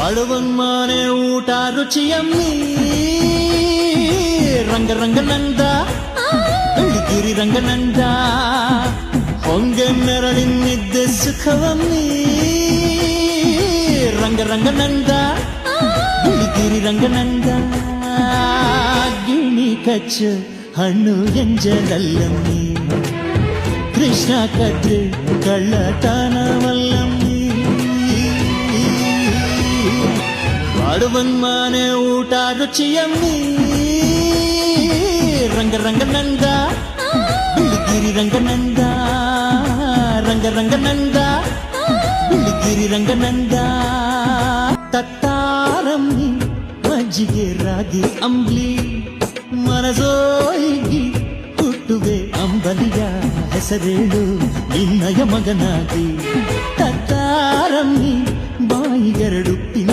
ಬಾಳುವನ್ಮಾನೆ ಊಟ ರುಚಿಯಮ್ಮಿ ರಂಗರಂಗನಂದ ಬೆಳ್ಳಿಗಿರಿ ರಂಗನಂದ ಹೊಂಗೆ ನೆರಳಿನಿದ್ದೆ ಸುಖವಮ್ಮಿ ರಂಗರಂಗನಂದ ಬೆಳ್ಳಿಗಿರಿ ರಂಗನಂದ ಗಿಣಿ ಕಚ್ಚು ಹಣ್ಣು ಎಂಜಲಲ್ಲಮ್ಮಿ ಕೃಷ್ಣ ಕದ್ರೆ ಕಳ್ಳತನವಲ್ಲಮ್ಮಿ ಬಾಳುವನ್ಮಾನೆ ಊಟ ರುಚಿಯಮ್ಮಿ ರಂಗರಂಗನಂದ ಬೆಳ್ಳಿಗಿರಿ ರಂಗನಂದ ರಂಗರಂಗನಂದ ಬೆಳ್ಳಿಗಿರಿ ರಂಗನಂದ ತತ್ತಾರಮ್ಮಿ ಮಜ್ಜಿಗೆ ರಾಗಿ ಅಂಬ್ಲಿ ಮನಸೋಯಿಗಿ ಹುಟ್ಟುವೆ ಅಂಬಲಿಯ ಹೆಸರೇಳು ನಿನ್ನಯ ಮಗನಾಗಿ ತತ್ತಾರಮ್ಮಿ ಬಾಯಿಗೆರಡುಪ್ಪಿನ